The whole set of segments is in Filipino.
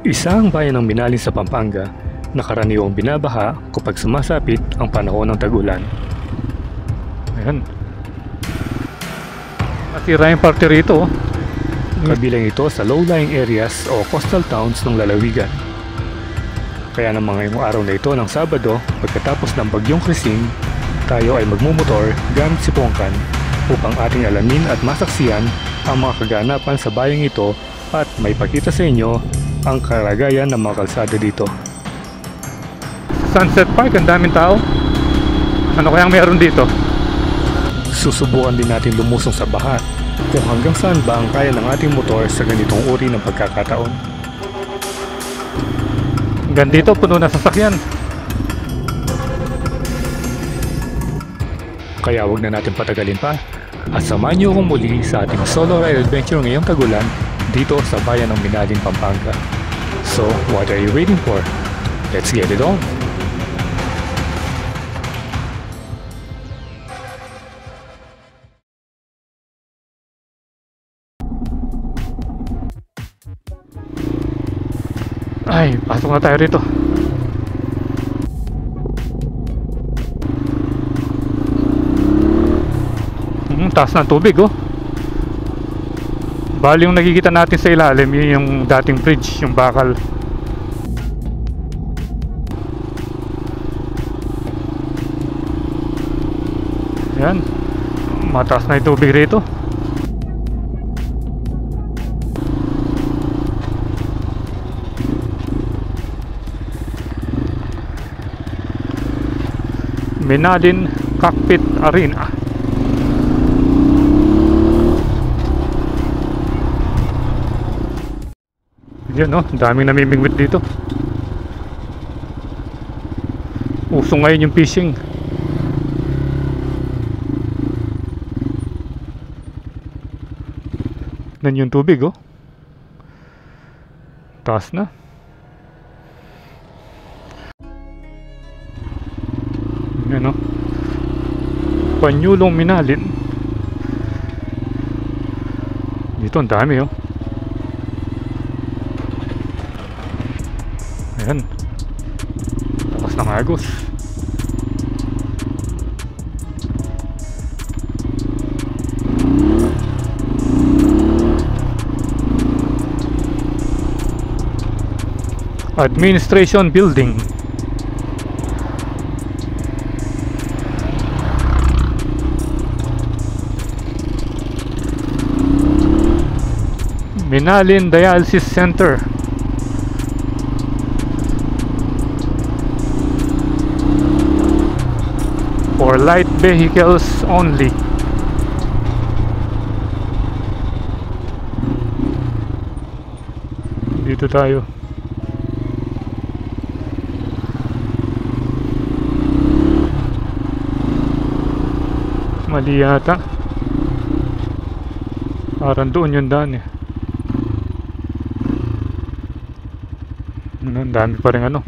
Isang bayan ng Minalin sa Pampanga na karaniwang binabaha kapag sumasapit ang panahon ng tag-ulan. Ayan. Nasira yung parte rito. Kabilang ito sa low-lying areas o coastal towns ng lalawigan. Kaya ng mga ngayong araw na ito ng Sabado, pagkatapos ng bagyong Krising, tayo ay magmumotor gamit si Pongkan upang ating alamin at masaksiyan ang mga kaganapan sa bayang ito at may pakita sa inyo ang kalagayan ng mga kalsada dito. Sunset Park, ang daming tao. Ano kayang meron dito? Susubukan din natin lumusong sa baha kung hanggang saan ba ang kaya ng ating motor sa ganitong uri ng pagkakataon. Hanggang dito, puno na sasakyan. Kaya wag na natin patagalin pa at samahan niyo akong muli sa ating solo ride adventure ngayong tag-ulan dito sa bayan ng Minalin, Pampanga. So, what are you waiting for? Let's get it on! Ay, pasok na tayo rito. Taas ng tubig, oh. Bali yung nakikita natin sa ilalim, yun yung dating bridge, yung bakal. Yan. Mataas na yung tubig rito. Minalin Cockpit Arena. Yan, no? Daming namimingwit dito. Uso ngayon yung fishing. Nan yung tubig, oh. Taas na. Yan, no? Panyulong Minalin. Dito ang dami, oh. Ayan. Lakas ng agos. Administration Building. Minalin Dialysis Center. For light vehicles only. Dito tayo. Mali yata. Parang doon yung daan, eh. Ang dami pa rin, ano,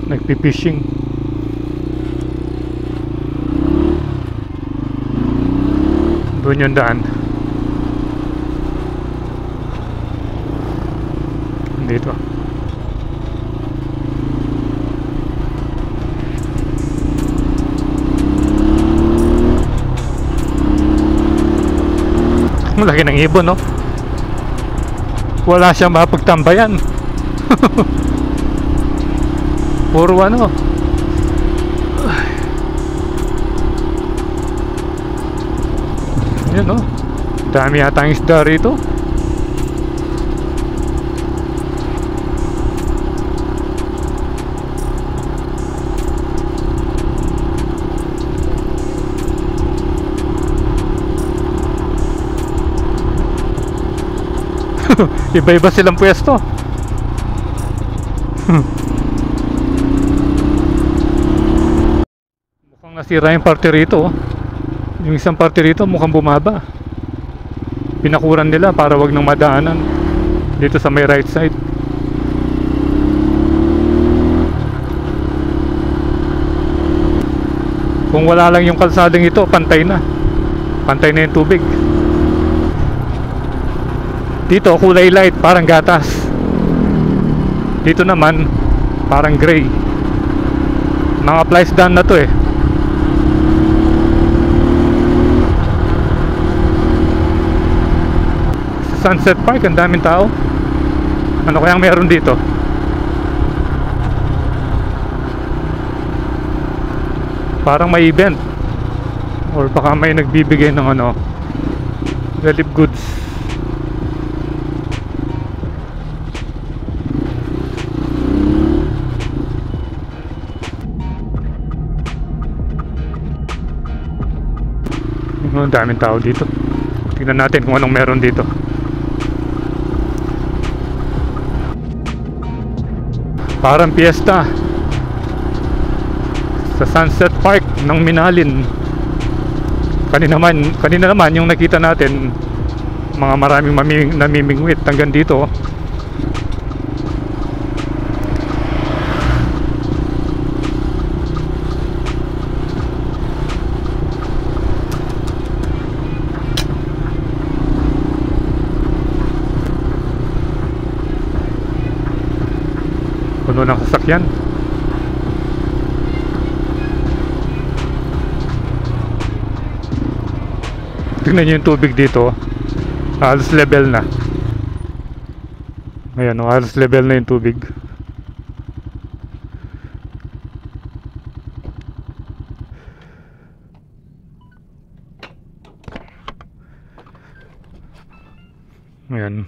nagpipishing. Doon yung daan. Dito. Malaki ng ibon, no? Wala siyang mapagtambayan. Puro ano. Yan, no? Dami yata ang isda rito. Iba-iba silang pwesto. Mukhang nasira yung parte rito, oh. Yung isang parte rito mukhang bumaba. Pinakuran nila para wag nang madaanan dito sa may right side. Kung wala lang yung kalsadang ito, pantay na yung tubig. Dito kulay light, parang gatas. Dito naman parang gray. Mga flies done na to eh. Sa Sunset Park ang daming tao. Ano kayang meron dito? Parang may event, or baka may nagbibigay ng ano, relief goods. Ang daming tao dito. Tingnan natin kung anong meron dito. Parang piyesta sa Sunset Park ng Minalin. Kanina naman yung nakita natin, mga maraming namimingwit hanggang dito. Puno ng sasakyan. Tingnan nyo yung tubig dito. Halos level na. Ayan o, halos level na yung tubig. Ayan.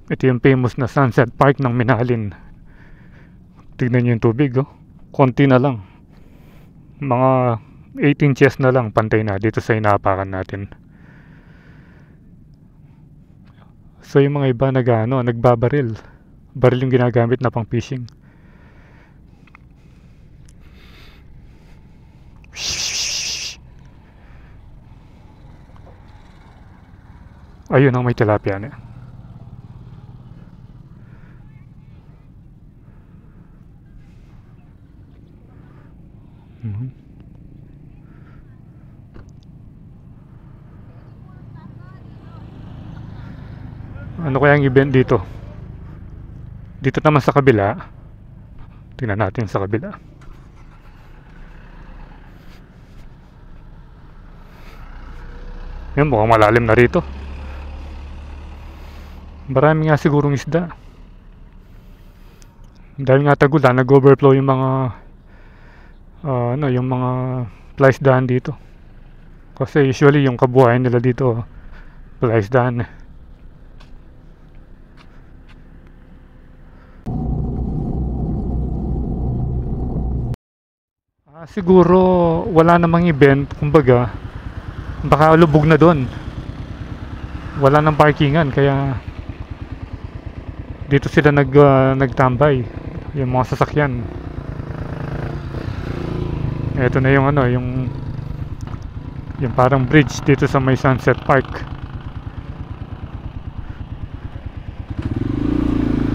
Ito yung famous na Sunset Park ng Minalin. Tignan nyo yung tubig oh. Konti na lang. Mga 18 inches na lang, pantay na dito sa inaapakan natin. So yung mga iba nagbabaril. Baril yung ginagamit na pang fishing. Ayun ang may tilapia na. Ano kaya ang event dito? Dito naman sa kabila. Tingnan natin sa kabila. Yan, mukhang malalim na rito. Marami nga sigurong isda. Dahil nga tagulan, nag-overflow yung mga yung mga flies daan dito. Kasi usually yung kabuhayan nila dito flies daan. Siguro wala namang event, kumbaga baka lubog na doon. Wala nang parkingan kaya dito sila nagtambay yung mga sasakyan. Ito na yung yung parang bridge dito sa may Sunset Park.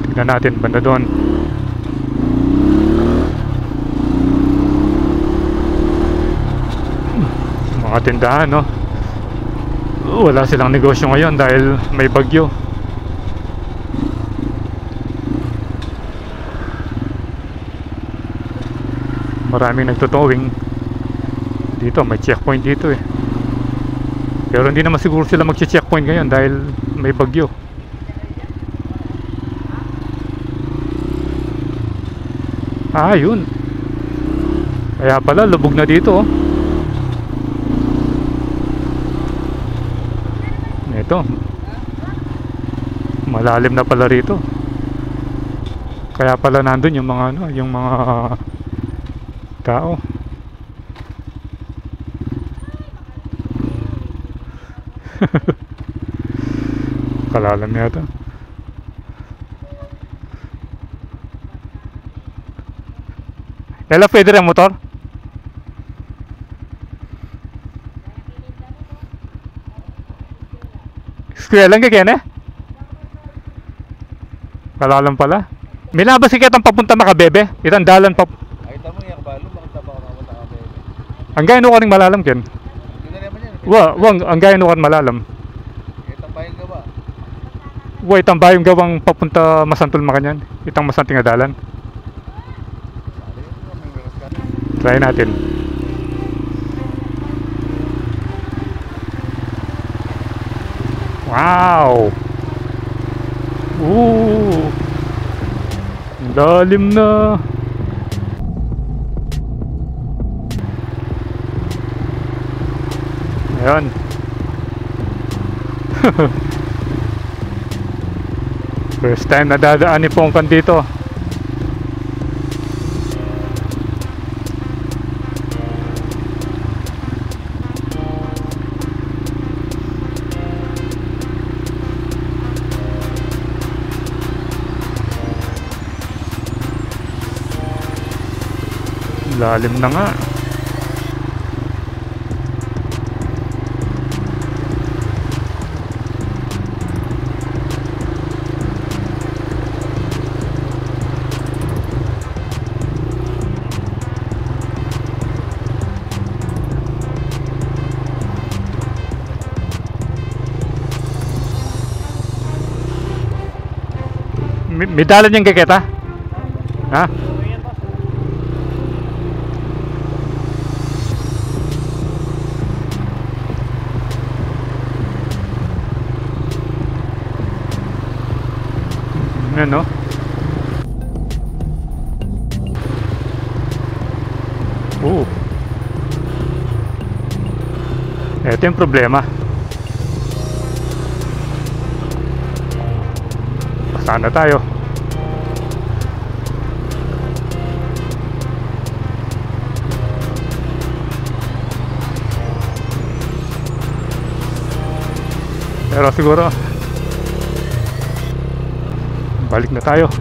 Tignan natin banda doon. Mga tindahan, no? Wala silang negosyo ngayon dahil may bagyo. Maraming nagtotowing dito. May checkpoint dito eh. Pero hindi naman siguro sila magche-checkpoint ngayon dahil may bagyo. Yun. Kaya pala lubog na dito oh. Ito, malalim na pala rito. Kaya pala nandun yung mga yung mga tao. Kalalam yata. Ela pwede rin motor? Eskwela ka kene? Kalalam pala. May nabasikat ang papunta Makabebe. Itang dalan pa. Ay tamo niya kabalo makita ba ka Makabebe. Ang gaya no kaning malalam ken. Hindi na naman yan. Ang gaya no kan malalam. Itang bayan ka ba? Wait, ang bayong gawang papunta Masantol Makanyan. Itang Masanting Adalan. Try natin. Wow! Ooh! Lalim na! Ayan. First time na dadaan ni Pongkan dito. Lalim na nga. May dalan yung gageta? Ha? Yan no? Ito yung problema. Pasahan na tayo. Pero siguro balik na tayo.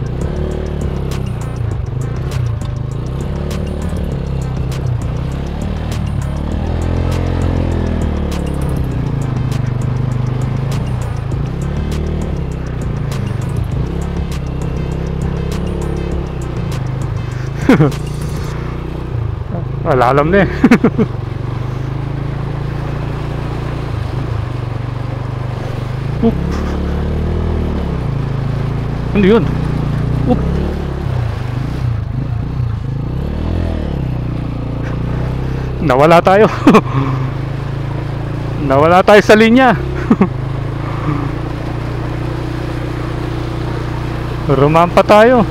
Wala alam na eh. Oop. Ano yun? Oop. Nawala tayo. Nawala tayo sa linya. Rumampa tayo.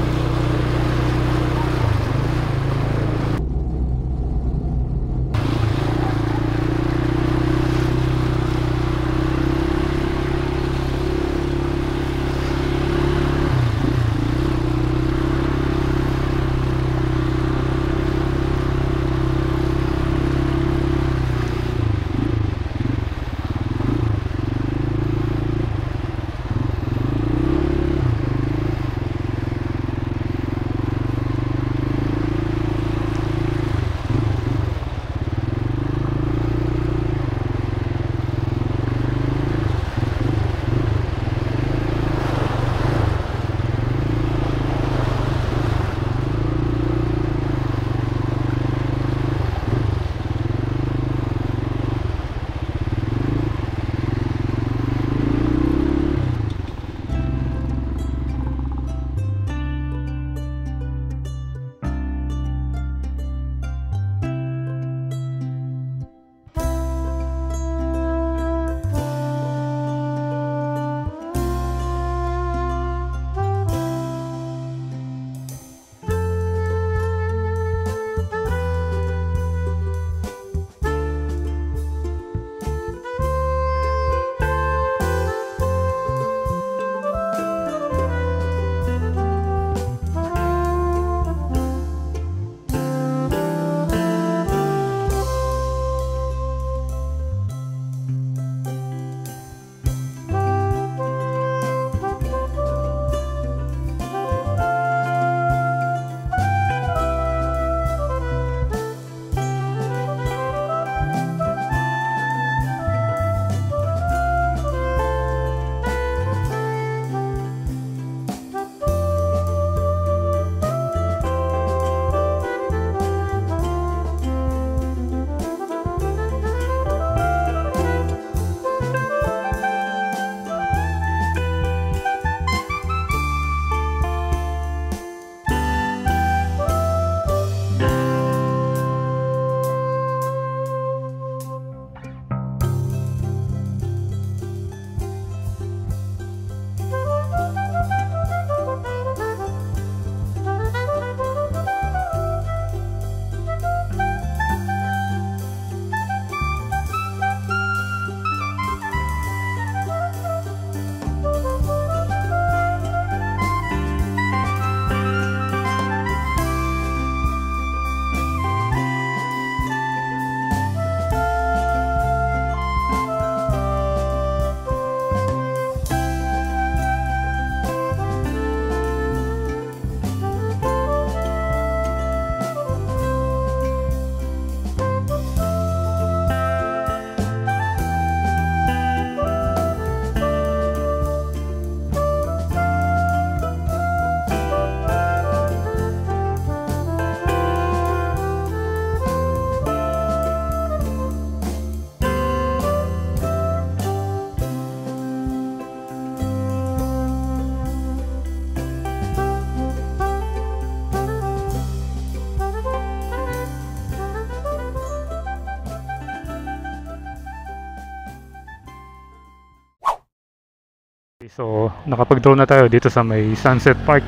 So, nakapag-drone na tayo dito sa may Sunset Park.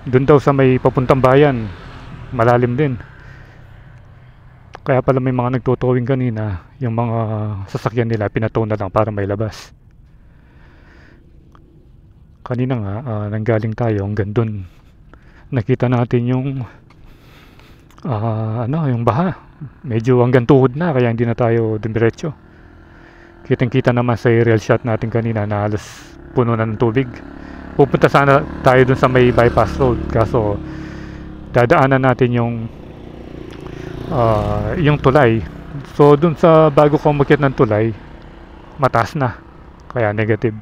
Doon daw sa may papuntang bayan. Malalim din. Kaya pala may mga nagtutowing kanina. Yung mga sasakyan nila, pinatow na lang para may labas. Kanina nga, nanggaling tayo hanggang doon. Nakita natin yung yung baha. Medyo hanggang tuhod na, kaya hindi na tayo dumiretso. Kitang-kita naman sa aerial shot natin kanina na halos puno na ng tubig. Pupunta sana tayo dun sa may bypass road, kaso dadaanan natin yung tulay. So dun sa bago ka umakyat ng tulay, mataas na, kaya negative.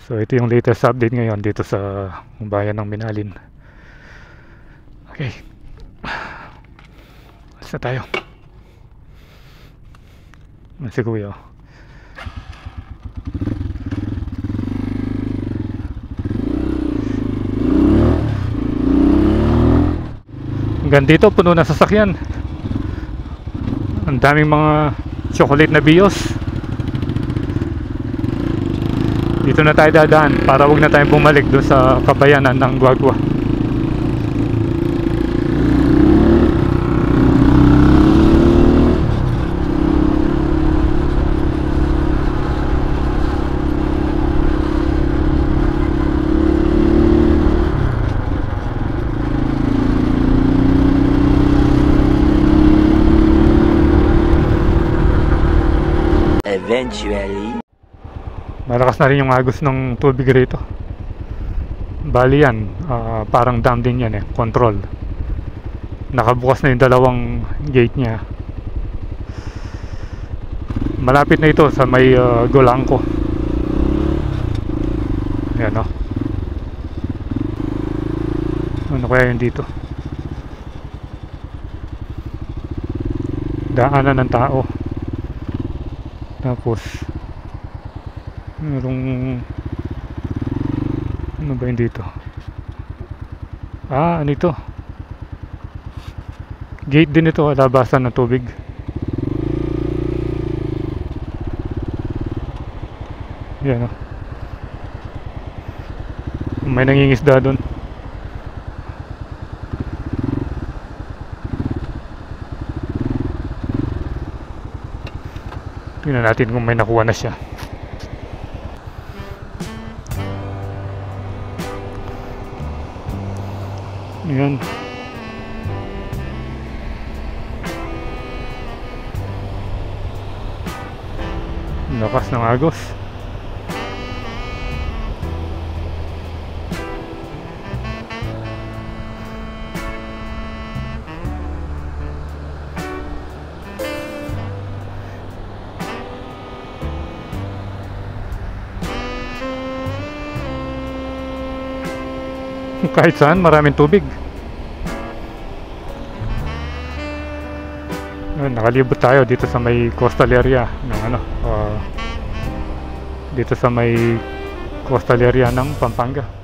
So ito yung latest update ngayon dito sa bayan ng Minalin. Okay, alis na tayo. Si Kuya. Hanggang dito puno na sasakyan. Ang daming mga chocolate na bios. Dito na tayo dadaan para wag na tayong bumalik doon sa kabayanan ng Guagua. Eventually, Malakas na rin yung agos ng tubig rito. Bali yan, parang dam din yan control. Nakabukas na yung dalawang gate niya. Malapit na ito sa may Golangco. Ayan o. Ano kaya yun dito? Daanan ng tao. Tapos merong ano ba yun dito? Ano ito? Gate din ito, labasan ng tubig. Yan o. May nangingisda doon. Tingnan natin kung may nakuha na siya. Ayan. Lakas ng agos. Kahit saan maraming tubig. Nakalibot tayo dito sa may coastal area ng dito sa may coastal area ng Pampanga.